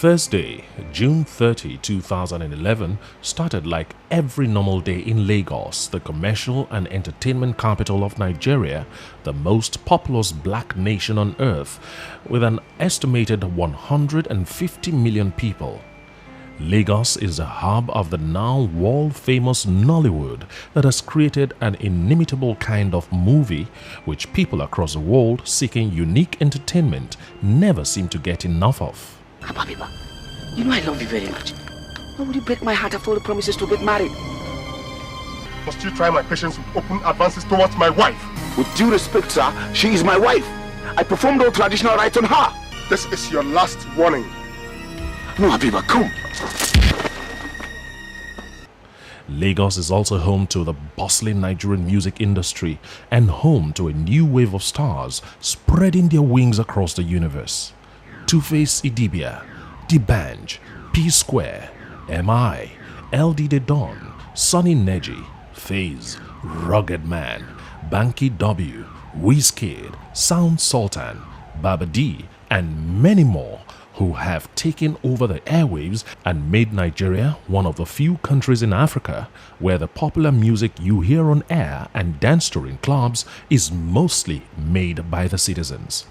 Thursday, June 30, 2011 started like every normal day in Lagos, the commercial and entertainment capital of Nigeria, the most populous black nation on earth, with an estimated 150 million people. Lagos is the hub of the now world-famous Nollywood that has created an inimitable kind of movie which people across the world seeking unique entertainment never seem to get enough of. Ababiba, you know I love you very much. Why would you break my heart after all the promises to get married? Must you try my patience with open advances towards my wife? With due respect, sir, she is my wife. I performed all traditional rites on her. This is your last warning. No, Abiba, come. Lagos is also home to the bustling Nigerian music industry and home to a new wave of stars spreading their wings across the universe. Two-Face Idibia, D'banj, P-Square, M.I., LD Don, Sunny Neji, FaZe, Rugged Man, Banky W, Wizkid, Sound Sultan, Baba D, and many more who have taken over the airwaves and made Nigeria one of the few countries in Africa where the popular music you hear on air and dance to in clubs is mostly made by the citizens.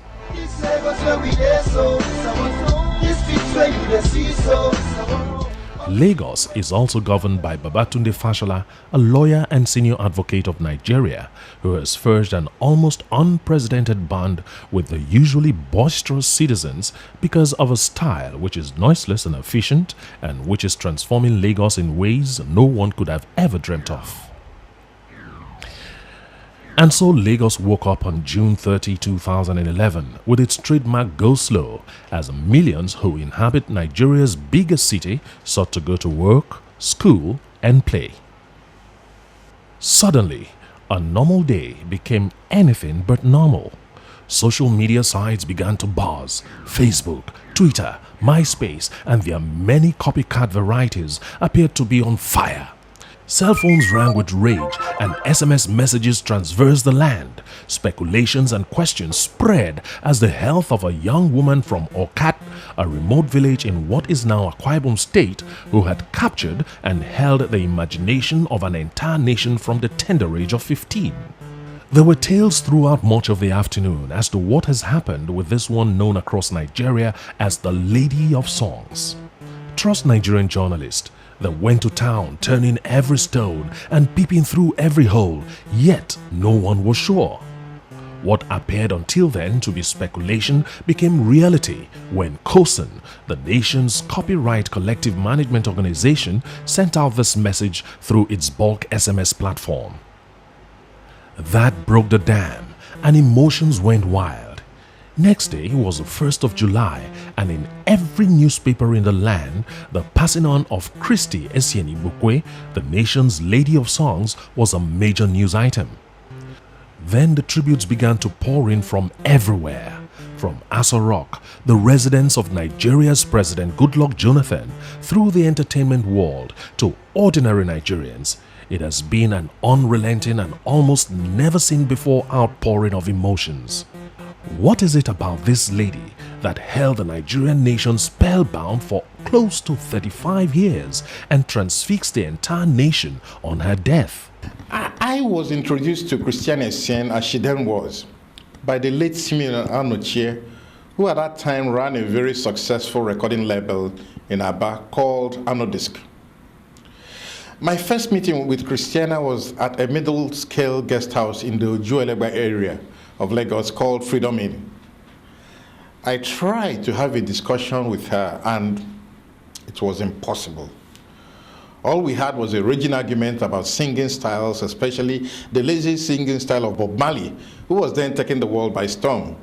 Lagos is also governed by Babatunde Fashola, a lawyer and senior advocate of Nigeria, who has forged an almost unprecedented bond with the usually boisterous citizens because of a style which is noiseless and efficient and which is transforming Lagos in ways no one could have ever dreamt of. And so Lagos woke up on June 30, 2011 with its trademark go slow as millions who inhabit Nigeria's biggest city sought to go to work, school and play. Suddenly, a normal day became anything but normal. Social media sites began to buzz. Facebook, Twitter, MySpace and their many copycat varieties appeared to be on fire. Cell phones rang with rage and SMS messages traversed the land. Speculations and questions spread as the health of a young woman from Okat, a remote village in what is now Akwa Ibom State, who had captured and held the imagination of an entire nation from the tender age of 15. There were tales throughout much of the afternoon as to what has happened with this one known across Nigeria as the Lady of Songs. Trust Nigerian journalists that went to town turning every stone and peeping through every hole, yet no one was sure. What appeared until then to be speculation became reality when COSAN, the nation's copyright collective management organization, sent out this message through its bulk SMS platform. That broke the dam and emotions went wild. Next day was the 1st of July and in every newspaper in the land, the passing on of Christy Essien Igbokwe, the nation's Lady of Songs, was a major news item. Then the tributes began to pour in from everywhere. From Aso Rock, the residence of Nigeria's President Goodluck Jonathan, through the entertainment world to ordinary Nigerians. It has been an unrelenting and almost never seen before outpouring of emotions. What is it about this lady that held the Nigerian nation spellbound for close to 35 years and transfixed the entire nation on her death? I was introduced to Christy Essien, as she then was, by the late Simeon Anochie, who at that time ran a very successful recording label in Aba called Anodisc. My first meeting with Christiana was at a middle-scale guest house in the Ojuelegba area of Lagos called Freedom Inn. I tried to have a discussion with her and it was impossible. All we had was a raging argument about singing styles, especially the lazy singing style of Bob Marley, who was then taking the world by storm.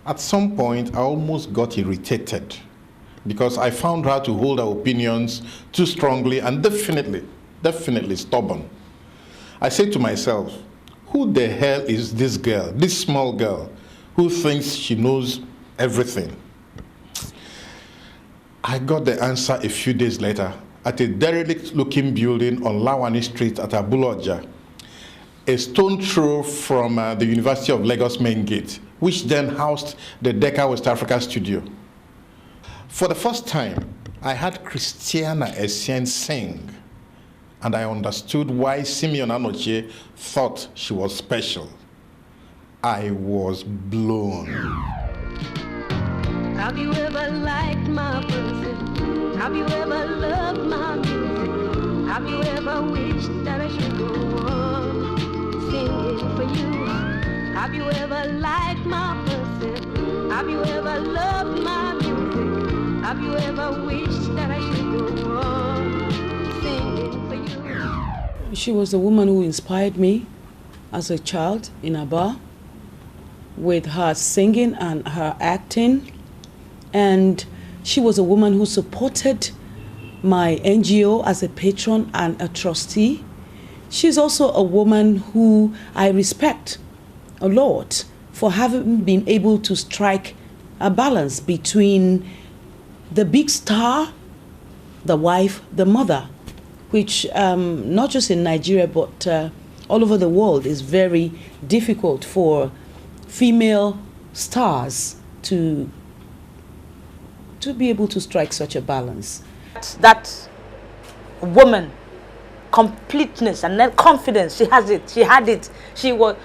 At some point, I almost got irritated because I found her to hold her opinions too strongly and definitely stubborn. I said to myself, who the hell is this girl, this small girl, who thinks she knows everything? I got the answer a few days later at a derelict-looking building on Lawani Street at Abuloja, a stone throw from the University of Lagos main gate, which then housed the Decca West Africa studio. For the first time, I heard Christiana Essien sing, and I understood why Simeon Anochie thought she was special. I was blown. Have you ever liked my music? Have you ever loved my music? Have you ever wished that I should go on singing for you? Have you ever liked my music? Have you ever loved my music? Have you ever wished that I should go on singing for you? She was the woman who inspired me as a child in Aba with her singing and her acting. And she was a woman who supported my NGO as a patron and a trustee. She's also a woman who I respect a lot for having been able to strike a balance between the big star, the wife, the mother, which not just in Nigeria but all over the world is very difficult for female stars to be able to strike such a balance. That woman, completeness and then confidence, she has it, she had it. You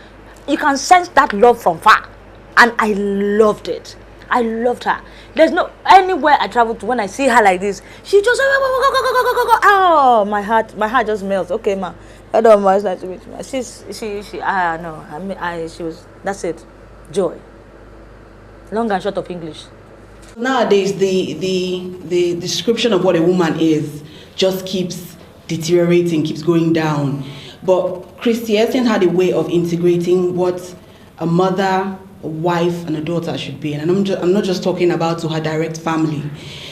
can sense that love from far. And I loved it. I loved her. There's no, anywhere I travel to, when I see her like this, she just, oh, my heart just melts. Okay, ma. I don't know, it's nice to meet you. She was, that's it. Joy. Long and short of English. Nowadays, the description of what a woman is just keeps deteriorating, keeps going down. But Christy Essien had a way of integrating what a mother, a wife, and a daughter should be. And I'm not just talking about to her direct family.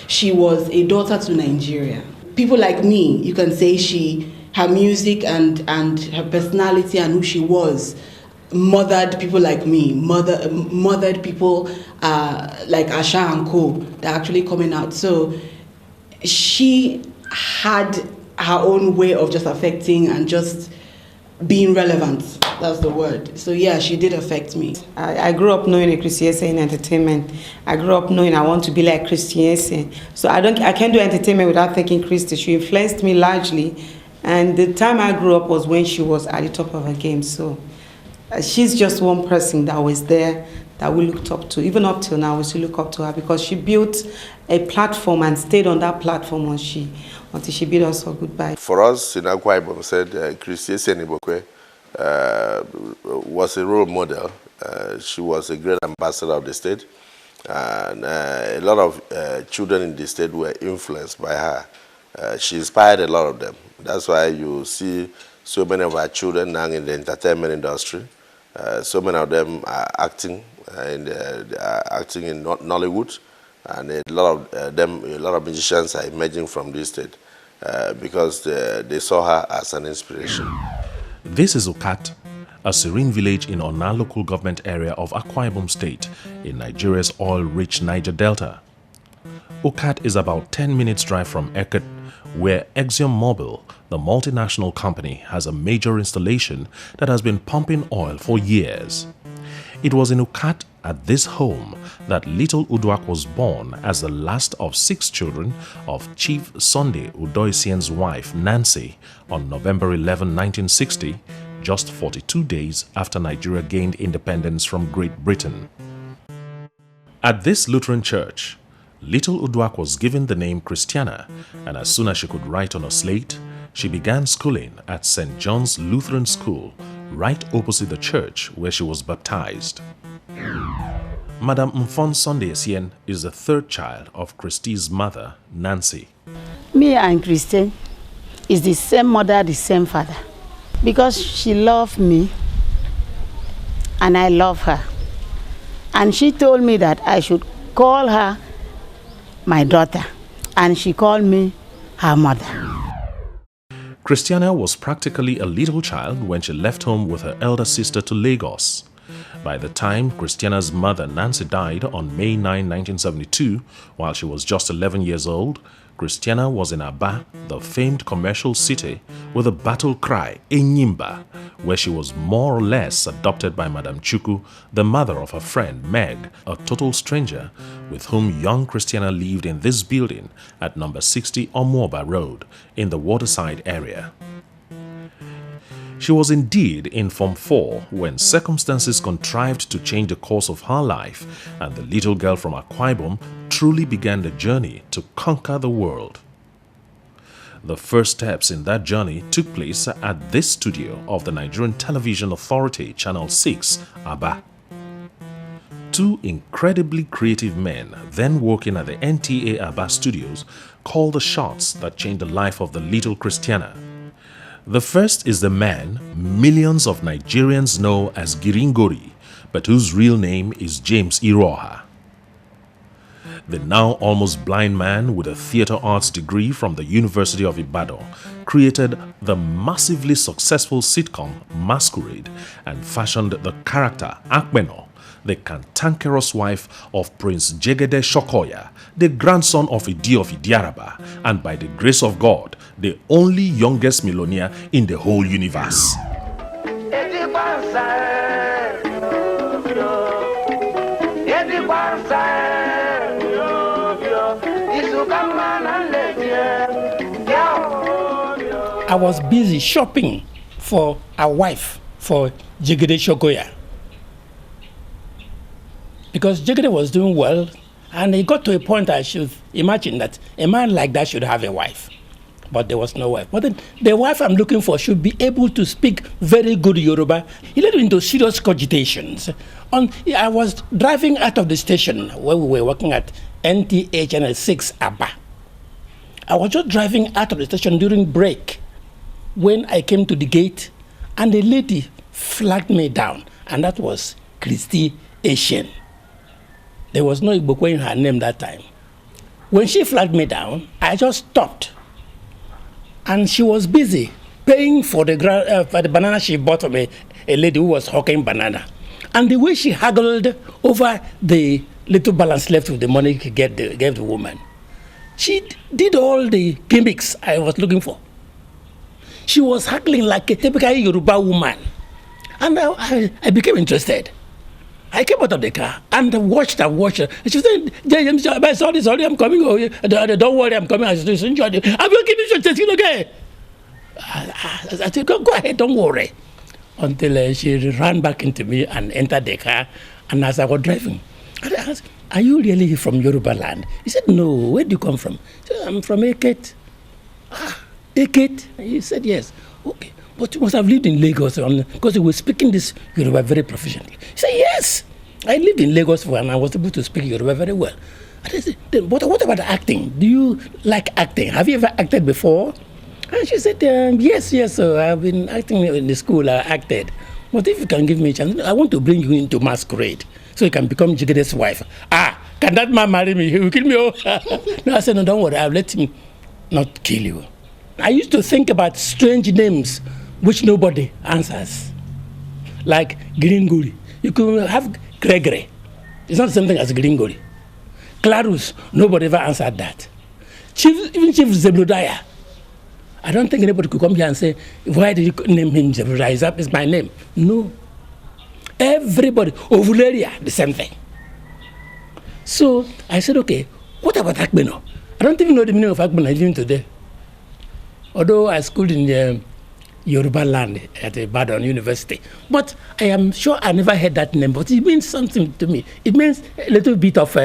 She was a daughter to Nigeria. People like me, you can say her music and her personality and who she was mothered people like me, mothered people like Asha and Co. that are actually coming out. So she had her own way of just affecting and just being relevant. That's the word. So yeah, she did affect me. I grew up knowing a Christy Essien in entertainment. I grew up knowing I want to be like Christy Essien. So I can't do entertainment without thinking Christy. She influenced me largely. And the time I grew up was when she was at the top of her game. So she's just one person that was there that we looked up to. Even up till now, we still look up to her because she built a platform and stayed on that platform until she bid us all goodbye. For us in Akwa Ibom, said Christy Essien Igbokwe was a role model. She was a great ambassador of the state, and a lot of children in the state were influenced by her. She inspired a lot of them. That's why you see so many of our children now in the entertainment industry. So many of them are acting, and acting in Nollywood, and a lot of musicians are emerging from this state because they saw her as an inspiration. This is Ukat, a serene village in Ona local government area of Akwa Ibom State in Nigeria's oil-rich Niger Delta. Ukat is about 10 minutes drive from Eket, where ExxonMobil, the multinational company, has a major installation that has been pumping oil for years. It was in Ukat at this home that little Uduak was born as the last of 6 children of Chief Sunday Udoisien's wife Nancy on November 11, 1960, just 42 days after Nigeria gained independence from Great Britain. At this Lutheran church, little Uduak was given the name Christiana, and as soon as she could write on a slate, she began schooling at St. John's Lutheran School, right opposite the church where she was baptized. Madam Mfon Sunday Essien is the 3rd child of Christy's mother, Nancy. Me and Christy is the same mother, the same father. Because she loved me and I love her. And she told me that I should call her my daughter, and she called me her mother. Christiana was practically a little child when she left home with her elder sister to Lagos. By the time Christiana's mother Nancy died on May 9, 1972, while she was just 11 years old, Christiana was in Aba, the famed commercial city, with a battle cry, Enyimba, where she was more or less adopted by Madame Chuku, the mother of her friend Meg, a total stranger, with whom young Christiana lived in this building at number 60 Omoba Road in the Waterside area. She was indeed in Form 4 when circumstances contrived to change the course of her life, and the little girl from Akwa Ibom truly began the journey to conquer the world. The first steps in that journey took place at this studio of the Nigerian Television Authority, Channel 6, Aba. Two incredibly creative men then working at the NTA Aba studios called the shots that changed the life of the little Christiana. The first is the man millions of Nigerians know as Giringori, but whose real name is James Iroha. The now almost blind man with a theatre arts degree from the University of Ibadan created the massively successful sitcom Masquerade and fashioned the character Akbeno, the cantankerous wife of Prince Jegede Shokoya, the grandson of Idi of Idiaraba, and by the grace of God, the only youngest millionaire in the whole universe. I was busy shopping for a wife for Jegede Shokoya, because Jegede was doing well, and it got to a point I should imagine that a man like that should have a wife. But there was no wife. But then the wife I'm looking for should be able to speak very good Yoruba. He led me into serious cogitations. I was driving out of the station where we were working at NTA Channel 6 Aba. I was just driving out of the station during break when I came to the gate, and a lady flagged me down, and that was Christy Essien. There was no Igbokwe in her name that time. When she flagged me down, I just stopped. And she was busy paying for the banana she bought from a lady who was hawking banana. And the way she haggled over the little balance left with the money she gave the woman, she did all the gimmicks I was looking for. She was haggling like a typical Yoruba woman. And I became interested. I came out of the car and watched her. She said, sorry, I'm coming. Don't worry, I'm coming. I said, enjoy it. I'm looking at you, okay? I said, go ahead, don't worry. Until she ran back into me and entered the car. And as I was driving, I asked, are you really from Yoruba land? He said, no, where do you come from? He said, I'm from Eket. Eket? He said, yes. Okay. But you must have lived in Lagos because you were speaking this Yoruba very proficiently. He said, yes, I lived in Lagos and I was able to speak Yoruba very well. And I said, but what about acting? Do you like acting? Have you ever acted before? And she said, yes, I've been acting in the school, I acted. But if you can give me a chance, I want to bring you into Masquerade so you can become Jigede's wife. Can that man marry me? He will kill me. No, I said, no, don't worry, I'll let him not kill you. I used to think about strange names which nobody answers, like Gringuri. You could have Gregory. It's not the same thing as Gringuri. Clarus, nobody ever answered that. Even Chief Zebludaya. I don't think anybody could come here and say, why did you name him Zebludaya? That is my name. No. Everybody, Ovularia, the same thing. So I said, okay, what about Akbeno? I don't even know the meaning of Akbeno even today. Although I schooled in the Yoruba land at Ibadan University. But I am sure I never heard that name, but it means something to me. It means a little bit of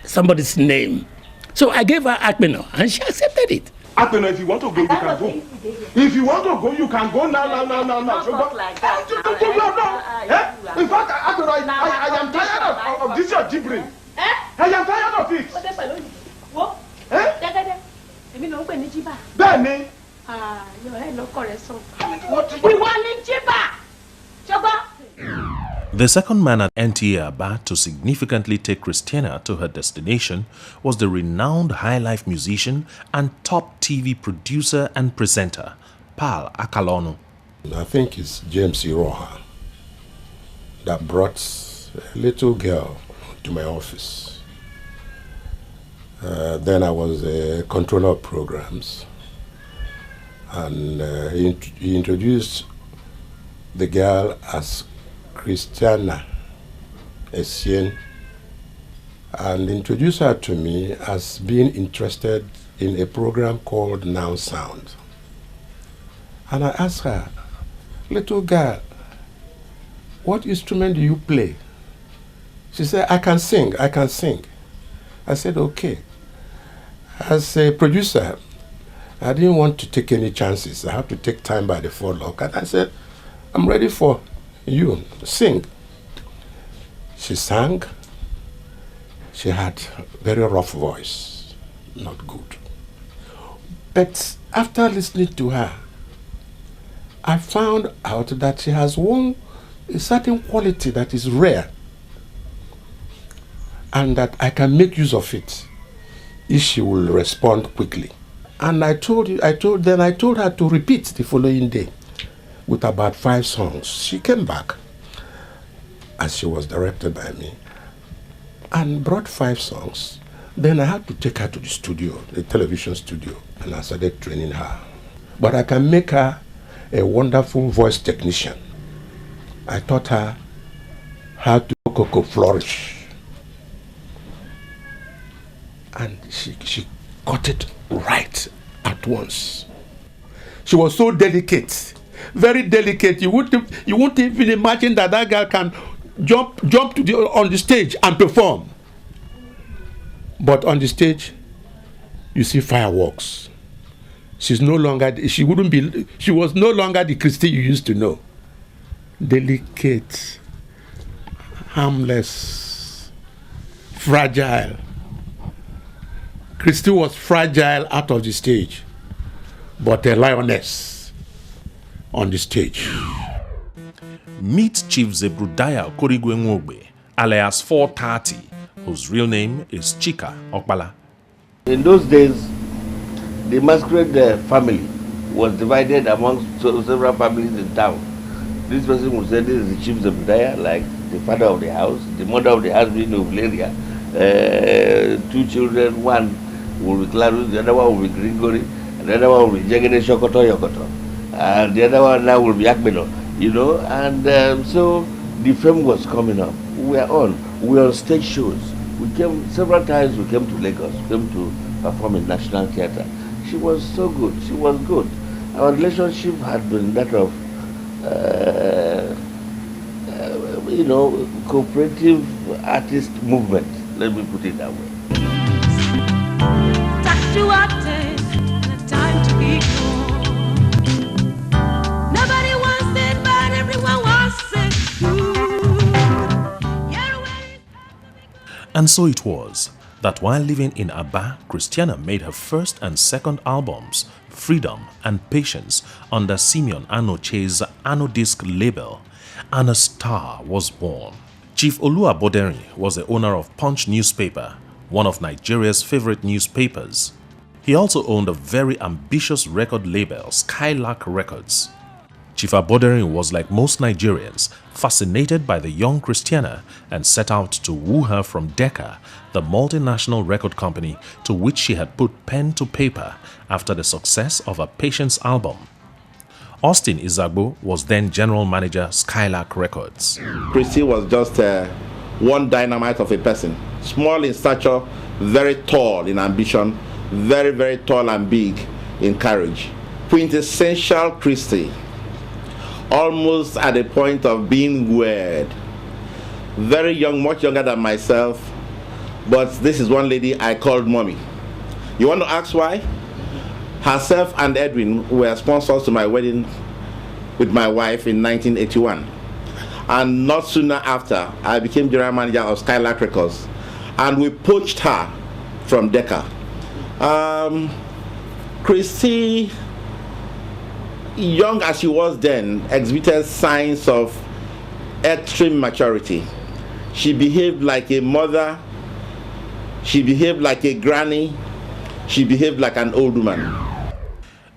somebody's name. So I gave her Akbeno, and she accepted it. Akbeno, if you want to go, you can go. If you want to go, you can go now. So talk like that. No. In fact, Akbeno, I am tired of this your gibbering. I am tired of it. What? Benny. Your head no correspond. We want Jiba. The second man at NTA Aba to significantly take Christiana to her destination was the renowned high-life musician and top TV producer and presenter, Pal Akalonu. I think it's James Iroha. that brought a little girl to my office. Then I was a controller of programs, and he introduced the girl as Christy Essien, and introduced her to me as being interested in a program called Now Sound. And I asked her, little girl, what instrument do you play? She said, I can sing. I said, okay. As a producer, I didn't want to take any chances. I had to take time by the forelock. And I said, I'm ready for you. Sing. She sang. She had a very rough voice. Not good. But after listening to her, I found out that she has a certain quality that is rare, and that I can make use of it if she will respond quickly. And I told her to repeat the following day with about 5 songs. She came back, as she was directed by me, and brought 5 songs. Then I had to take her to the studio, the television studio, and I started training her. But I can make her a wonderful voice technician. I taught her how to cocoa flourish. And she got it right at once. She was so delicate, very delicate. You won't even imagine that girl can jump on the stage and perform. But on the stage, you see fireworks. She was no longer the Christy you used to know. Delicate, harmless, fragile. Christy was fragile out of the stage, but a lioness on the stage. Meet Chief Zebrudaya Okorigwe, alias 430, whose real name is Chika Okpala. In those days, the masquerade family was divided among several families in town. This person would say this is the Chief Zebrudaya, like the father of the house, the mother of the house being Ovleria, 2 children, one will be Clarus, the other one will be Gregory, and the other one will be Jegede Shokoto Yokoto, and the other one now will be Akbeno, you know, and so the film was coming up. We were on stage shows. We came several times. We came to Lagos. We came to perform in National Theatre. She was so good. She was good. Our relationship had been that of, cooperative artist movement. Let me put it that way. Time to be cool. Nobody wants it, but everyone wants it too. And so it was that while living in Aba, Christiana made her first and second albums, Freedom and Patience, under Simeon Anoche's Anodisc label, and a star was born. Chief Oluwaboderi was the owner of Punch newspaper, one of Nigeria's favorite newspapers. He also owned a very ambitious record label, Skylark Records. Chief Aboderi was, like most Nigerians, fascinated by the young Christiana and set out to woo her from Decca, the multinational record company to which she had put pen to paper after the success of her Patience album. Austin Izagbo was then general manager, Skylark Records. Christy was just one dynamite of a person. Small in stature, very tall in ambition, very, very tall and big in courage. Quintessential Christy, almost at the point of being weird. Very young, much younger than myself, but this is one lady I called mommy. You want to ask why? Herself and Edwin were sponsors to my wedding with my wife in 1981. And not sooner after, I became general manager of Skylark Records, and we poached her from Decca. Christy, young as she was then, exhibited signs of extreme maturity. She behaved like a mother, she behaved like a granny, she behaved like an old woman.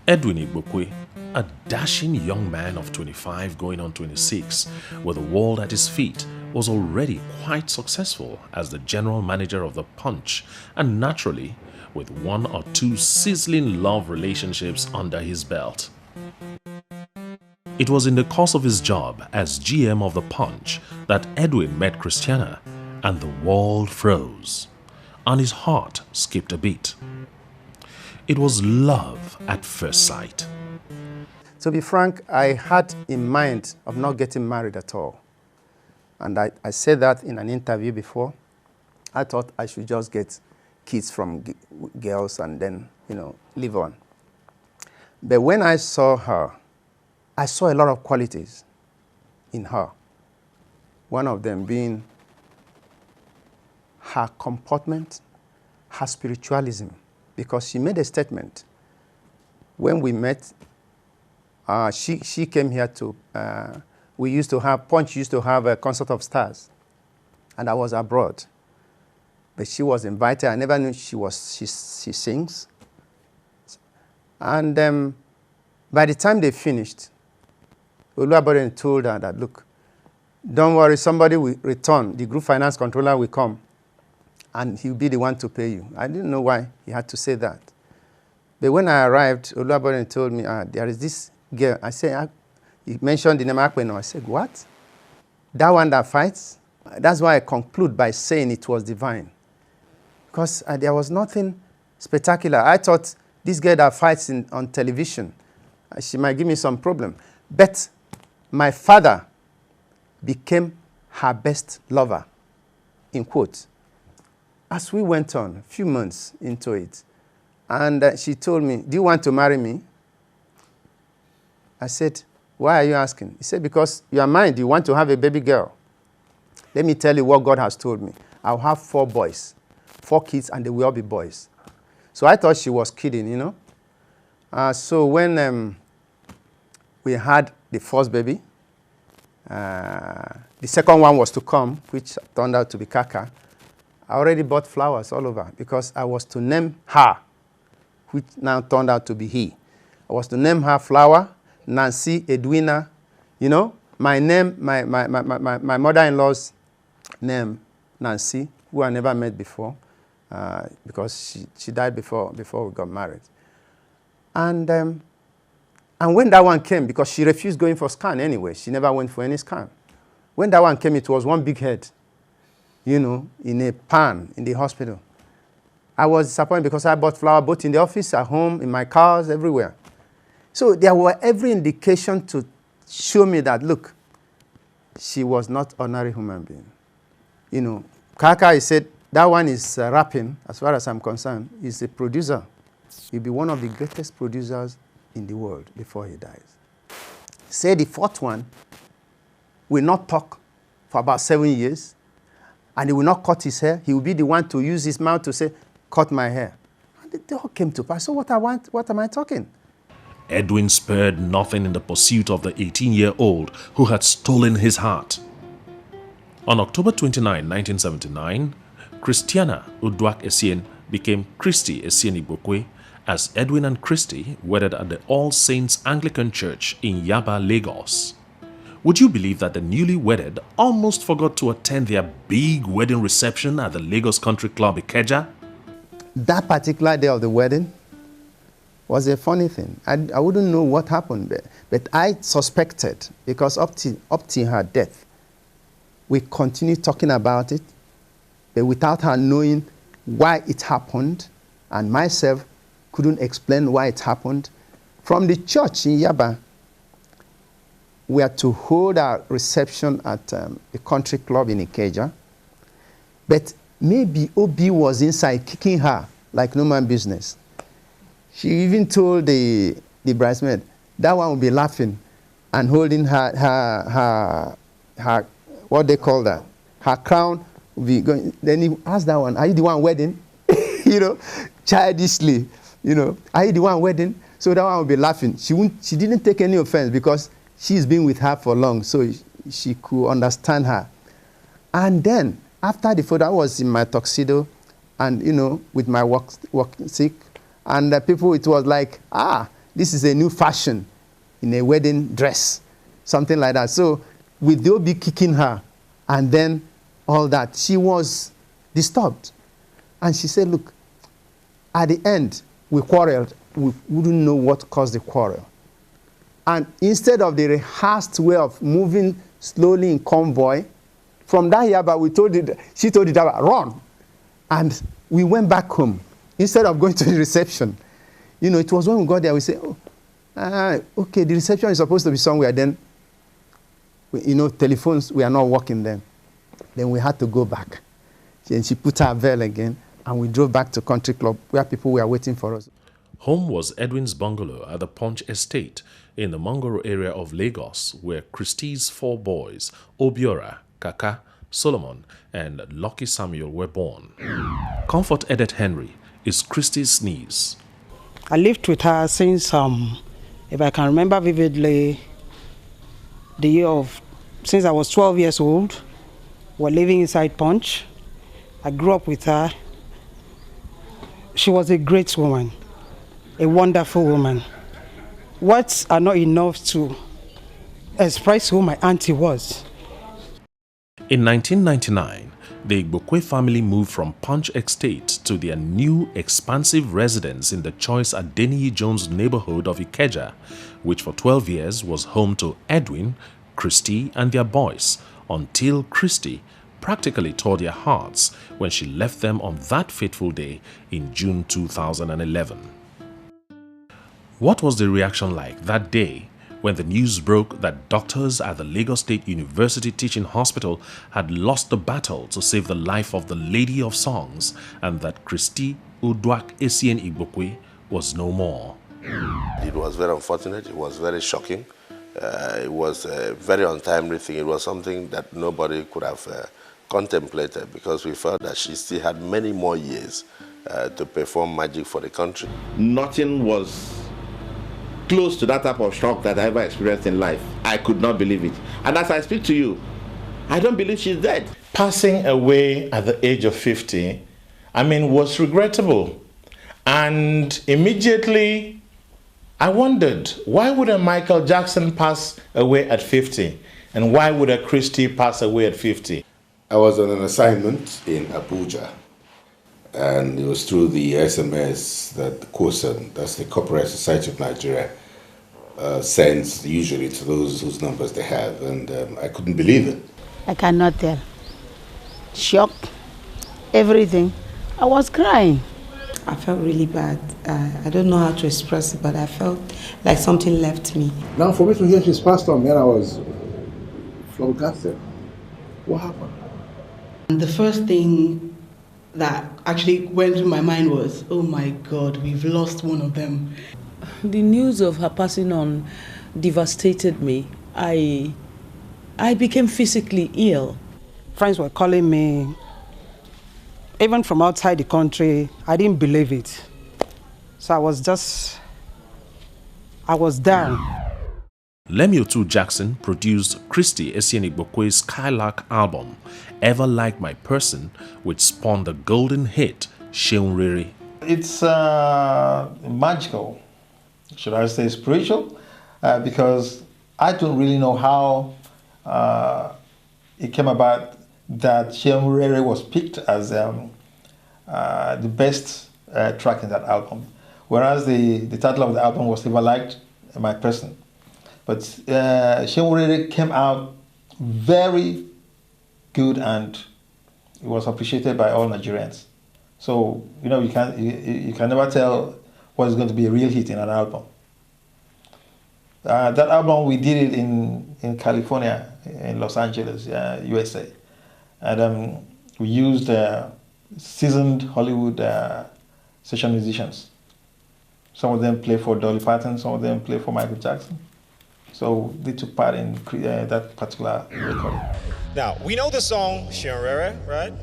Edwin Igbokwe, A dashing young man of 25 going on 26 with the world at his feet was already quite successful as the general manager of the Punch, and naturally with 1 or 2 sizzling love relationships under his belt. It was in the course of his job as GM of the Punch that Edwin met Christiana, and the world froze, and his heart skipped a beat. It was love at first sight. To be frank, I had in mind of not getting married at all. And I said that in an interview before. I thought I should just get kids from girls and then, live on. But when I saw her, I saw a lot of qualities in her. One of them being her comportment, her spiritualism, because she made a statement. When we met, she came here to, Punch used to have a concert of stars, and I was abroad. But she was invited. I never knew she sings. And by the time they finished, Oluwaboden told her that, look, don't worry, somebody will return. The group finance controller will come, and he'll be the one to pay you. I didn't know why he had to say that. But when I arrived, Oluwaboden told me, there is this girl. I said, he mentioned the name Akpeno. I said, what? That one that fights? That's why I conclude by saying it was divine. Because there was nothing spectacular. I thought this girl that fights on television, she might give me some problem. But my father became her best lover, in quotes. As we went on, a few months into it, and she told me, do you want to marry me? I said, why are you asking? He said, because you are mine. You want to have a baby girl. Let me tell you what God has told me. I'll have 4 boys, 4 kids, and they will all be boys. So I thought she was kidding, So when we had the first baby, the second one was to come, which turned out to be Kaka. I already bought flowers all over because I was to name her, which now turned out to be he. I was to name her Flower, Nancy, Edwina, my name, my mother-in-law's name, Nancy, who I never met before, because she died before we got married. And when that one came, because she refused going for scan anyway, she never went for any scan. When that one came, it was one big head, in a pan in the hospital. I was disappointed because I bought flower both in the office, at home, in my cars, everywhere. So there were every indication to show me that, look, she was not ordinary human being. Kaka, he said, that one is rapping, as far as I'm concerned. He's a producer. He'll be one of the greatest producers in the world before he dies. Say the 4th one will not talk for about 7 years, and he will not cut his hair. He will be the one to use his mouth to say, cut my hair. And they all came to pass. So what am I talking? Edwin spared nothing in the pursuit of the 18-year-old who had stolen his heart. On October 29, 1979, Christiana Essien became Christy Essien Igbokwe as Edwin and Christy wedded at the All Saints Anglican Church in Yaba, Lagos. Would you believe that the newly wedded almost forgot to attend their big wedding reception at the Lagos Country Club Ikeja? That particular day of the wedding was a funny thing. I wouldn't know what happened, but I suspected, because up to her death, we continued talking about it, but without her knowing why it happened, and myself couldn't explain why it happened. From the church in Yaba, we had to hold our reception at the country club in Ikeja, but maybe Obi was inside kicking her like no man business. She even told the bridesmaid, that one will be laughing and holding her what they call that, her crown will be going. Then he asked that one, are you the one wedding? Childishly, are you the one wedding? So that one will be laughing. She didn't take any offense because she's been with her for long, so she could understand her. And then after the photo, I was in my tuxedo and, with my walk stick. And people, it was like, this is a new fashion. in a wedding dress, something like that. So with the OB kicking her and then all that, she was disturbed. And she said, look, at the end, we quarreled. We wouldn't know what caused the quarrel. And instead of the rehearsed way of moving slowly in convoy, from that Yaba, she told the driver, run. And we went back home. Instead of going to the reception, you know, it was when we got there, we said, okay, the reception is supposed to be somewhere. Then, you know, telephones, we are not working then. Then we had to go back. And she put her veil again, and we drove back to Country Club where people were waiting for us. Home was Edwin's bungalow at the Punch Estate in the Mangoro area of Lagos, where Christy's 4 boys, Obiora, Kaka, Solomon, and Lucky Samuel were born. Comfort Edith Henry is Christy's niece. I lived with her since, if I can remember vividly, since I was 12 years old. We're living inside Punch. I grew up with her. She was a great woman, a wonderful woman. Words are not enough to express who my auntie was. In 1999, the Igbokwe family moved from Punch Estate to their new expansive residence in the choice Adeniyi Jones neighborhood of Ikeja, which for 12 years was home to Edwin, Christy, and their boys, until Christy practically tore their hearts when she left them on that fateful day in June 2011. What was the reaction like that day when the news broke that doctors at the Lagos State University Teaching Hospital had lost the battle to save the life of the Lady of Songs and that Christy Essien Igbokwe was no more? It was very unfortunate. It was very shocking. It was a very untimely thing. It was something that nobody could have contemplated, because we felt that she still had many more years to perform magic for the country. Nothing was close to that type of shock that I ever experienced in life. I could not believe it. And as I speak to you, I don't believe she's dead. Passing away at the age of 50, was regrettable. And immediately, I wondered, why would a Michael Jackson pass away at 50? And why would a Christy pass away at 50? I was on an assignment in Abuja, and it was through the SMS that the COSAN, that's the Copyright Society of Nigeria, sends usually to those whose numbers they have, and I couldn't believe it. I cannot tell. Shock, everything. I was crying. I felt really bad. I don't know how to express it, but I felt like something left me. Now, for me to hear she's passed on, man, I was flabbergasted. What happened? The first thing that actually went through my mind was, oh my God, we've lost one of them. The news of her passing on devastated me. I became physically ill. Friends were calling me, even from outside the country. I didn't believe it. So I was down. Lemiotu Jackson produced Christy Essien Igbokwe's Skylark album, Ever Like My Person, which spawned the golden hit, Sheun Rere. It's magical, should I say spiritual, because I don't really know how it came about that Sheun Rere was picked as the best track in that album, whereas the title of the album was Ever Like My Person. But Sheun Rere came out very good, and it was appreciated by all Nigerians. So, you know, you can never tell what is going to be a real hit in an album. That album, we did it in California, in Los Angeles, USA. And we used seasoned Hollywood session musicians. Some of them play for Dolly Parton, some of them play for Michael Jackson. So they took part in that particular recording. Now, we know the song Sheun Rere, right?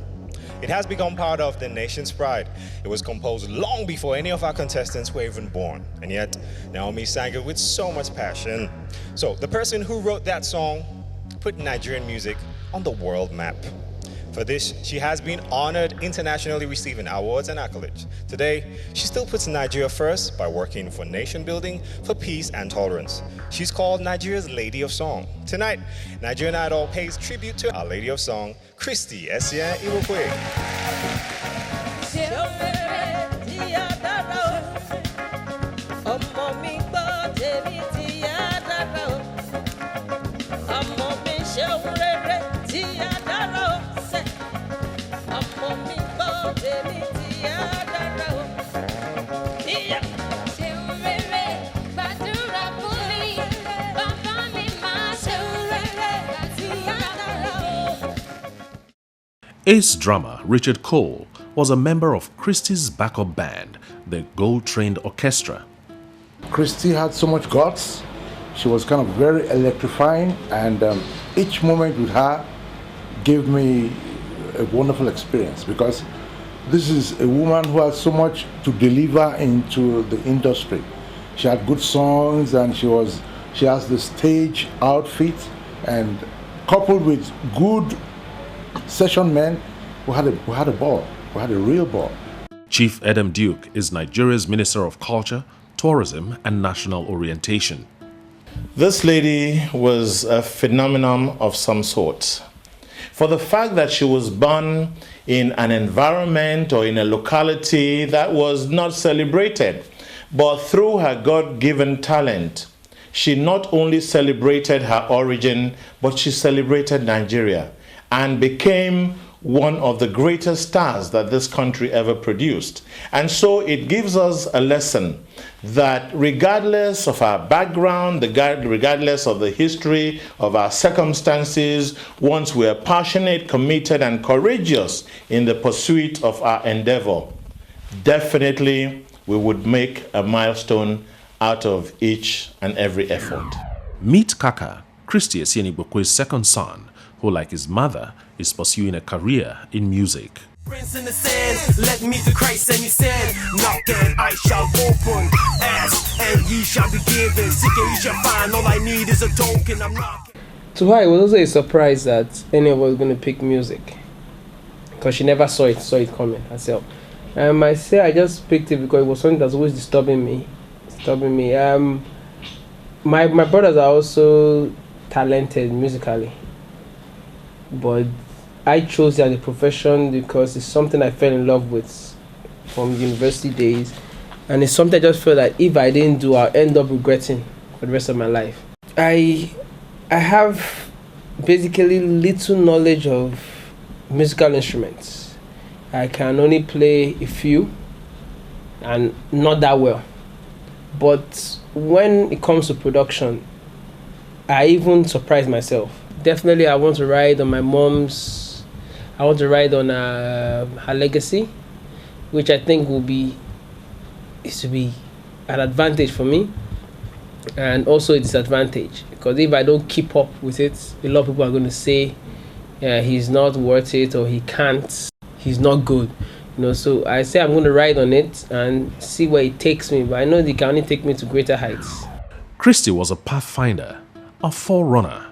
It has become part of the nation's pride. It was composed long before any of our contestants were even born. And yet, Naomi sang it with so much passion. So the person who wrote that song put Nigerian music on the world map. For this, she has been honored internationally, receiving awards and accolades. Today, she still puts Nigeria first by working for nation building, for peace and tolerance. She's called Nigeria's Lady of Song. Tonight, Nigerian Idol pays tribute to our Lady of Song, Christy Essien Igbokwe. Ace drummer Richard Cole was a member of Christy's backup band, the Gold Trained Orchestra. Christy had so much guts. She was kind of very electrifying, and each moment with her gave me a wonderful experience, because this is a woman who has so much to deliver into the industry. She had good songs, and she has the stage outfit, and coupled with good session men, we had a ball. We had a real ball. Chief Edem Duke is Nigeria's Minister of Culture, Tourism and National Orientation. This lady was a phenomenon of some sort. For the fact that she was born in an environment or in a locality that was not celebrated, but through her God-given talent, she not only celebrated her origin, but she celebrated Nigeria and became one of the greatest stars that this country ever produced. And so it gives us a lesson that regardless of our background, regardless of the history of our circumstances, once we are passionate, committed, and courageous in the pursuit of our endeavor, definitely we would make a milestone out of each and every effort. Meet Kaka, Christy Essien Igbokwe's second son, who, like his mother, is pursuing a career in music. Prince in the sand, let me to Christ, and he said, knock and I shall open, ask and ye shall be given, seek and ye shall find, all I need is a token, I'm knocking. To her, it was also a surprise that any of us was going to pick music, because she never saw it coming herself. I say I just picked it because it was something that's always disturbing me. My brothers are also talented musically, but I chose it as a profession because it's something I fell in love with from university days, and it's something I just feel that if I didn't do, I'll end up regretting for the rest of my life. I have basically little knowledge of musical instruments. I can only play a few, and not that well. But when it comes to production, I even surprise myself. Definitely, I want to ride on my mom's. I want to ride on her legacy, which I think will be an advantage for me, and also a disadvantage, because if I don't keep up with it, a lot of people are going to say he's not worth it, or he can't, he's not good. So I say I'm going to ride on it and see where it takes me, but I know it can only take me to greater heights. Christy was a pathfinder, a forerunner,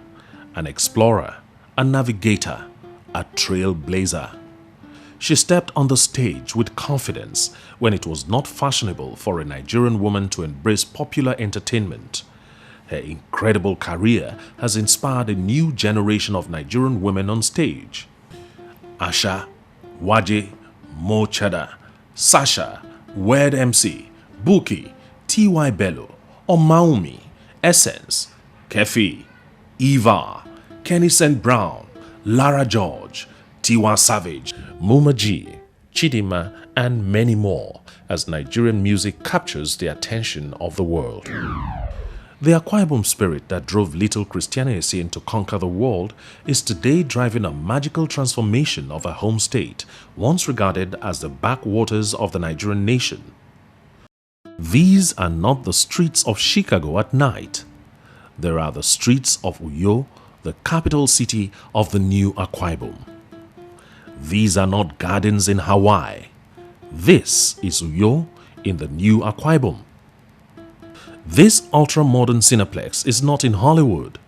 an explorer, a navigator, a trailblazer. She stepped on the stage with confidence when it was not fashionable for a Nigerian woman to embrace popular entertainment. Her incredible career has inspired a new generation of Nigerian women on stage. Asha, Waje, Mo Chada, Sasha, Wed MC, Buki, T.Y. Bello, Omaumi, Essence, Kefi, Eva, Kenny St. Brown, Lara George, Tiwa Savage, Muma G, Chidima, and many more, as Nigerian music captures the attention of the world. The Akwa Ibom spirit that drove little Christiane Essien to conquer the world is today driving a magical transformation of her home state, once regarded as the backwaters of the Nigerian nation. These are not the streets of Chicago at night. There are the streets of Uyo, the capital city of the new Akwa Ibom. These are not gardens in Hawaii. This is Uyo in the new Akwa Ibom. This ultra-modern cineplex is not in Hollywood.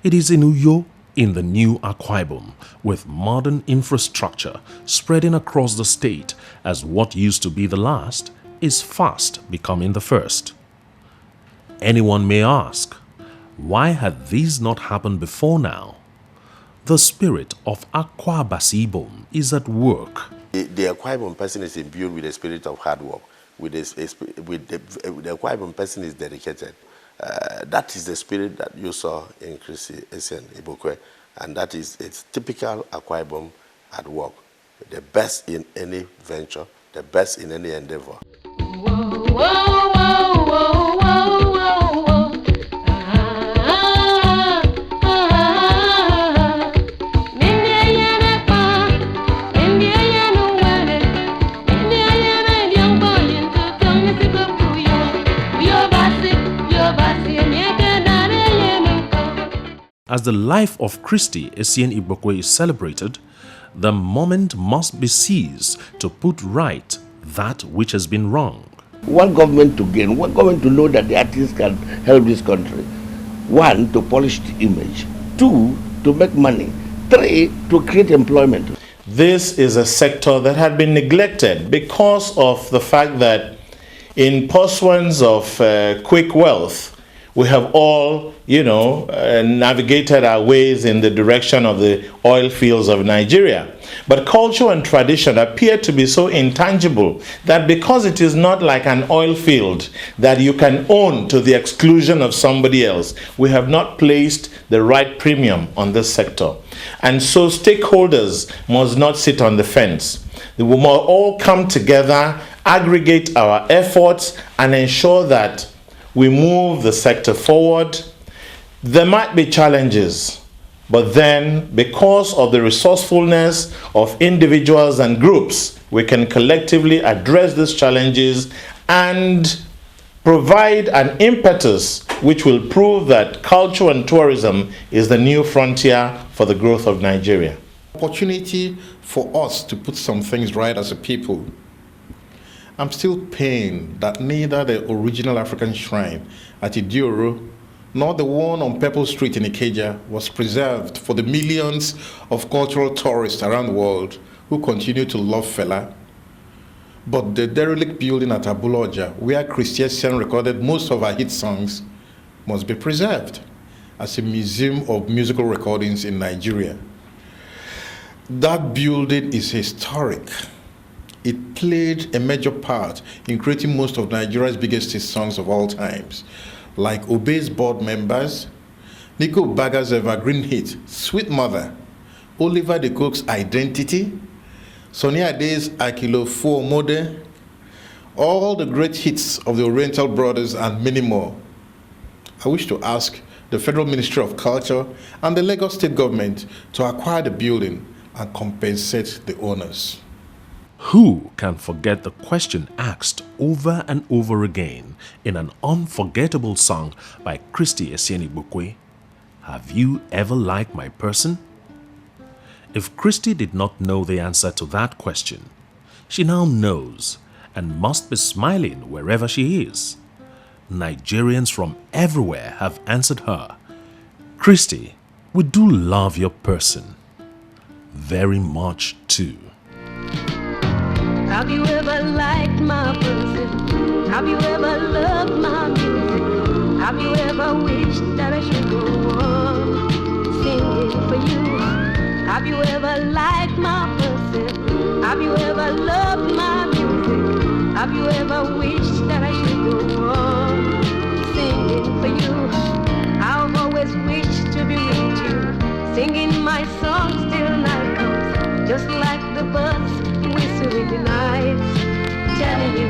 It is in Uyo, in the new Akwa Ibom, with modern infrastructure spreading across the state, as what used to be the last is fast becoming the first. Anyone may ask, why had these not happened before now? The spirit of Akwa Ibom is at work. The Akwa Ibom person is imbued with the spirit of hard work. The Akwa Ibom person is dedicated. That is the spirit that you saw in Christy Essien Igbokwe, and that is it's typical Akwa Ibom at work. The best in any venture, the best in any endeavor. As the life of Christy Essien Igbokwe is celebrated, the moment must be seized to put right that which has been wrong. One government to gain, one government to know that the artists can help this country. One, to polish the image. Two, to make money. Three, to create employment. This is a sector that had been neglected because of the fact that in pursuance of quick wealth, we have all, navigated our ways in the direction of the oil fields of Nigeria. But culture and tradition appear to be so intangible that because it is not like an oil field that you can own to the exclusion of somebody else, we have not placed the right premium on this sector. And so stakeholders must not sit on the fence. We must all come together, aggregate our efforts, and ensure that we move the sector forward. There might be challenges, but then because of the resourcefulness of individuals and groups, we can collectively address these challenges and provide an impetus which will prove that culture and tourism is the new frontier for the growth of Nigeria. Opportunity for us to put some things right as a people. I'm still pained that neither the original African shrine at Idioro nor the one on Purple Street in Ikeja was preserved for the millions of cultural tourists around the world who continue to love Fela. But the derelict building at Abuloja, where Christy Essien recorded most of her hit songs, must be preserved as a museum of musical recordings in Nigeria. That building is historic. It played a major part in creating most of Nigeria's biggest hit songs of all times, like Obey's board members, Nico Baga's evergreen hit, Sweet Mother, Oliver De Cook's Identity, Sonny Ade's Akilo Fo Mode, all the great hits of the Oriental Brothers, and many more. I wish to ask the Federal Ministry of Culture and the Lagos State Government to acquire the building and compensate the owners. Who can forget the question asked over and over again in an unforgettable song by Christy Essien Igbokwe? Have you ever liked my person? If Christy did not know the answer to that question, she now knows and must be smiling wherever she is. Nigerians from everywhere have answered her. Christy, we do love your person. Very much too. Have you ever liked my person? Have you ever loved my music? Have you ever wished that I should go on singing for you? Have you ever liked my person? Have you ever loved my music? Have you ever wished that I should go on singing for you? I've always wished to be with you, singing my songs till night comes, just like the birds whistling in the night, telling you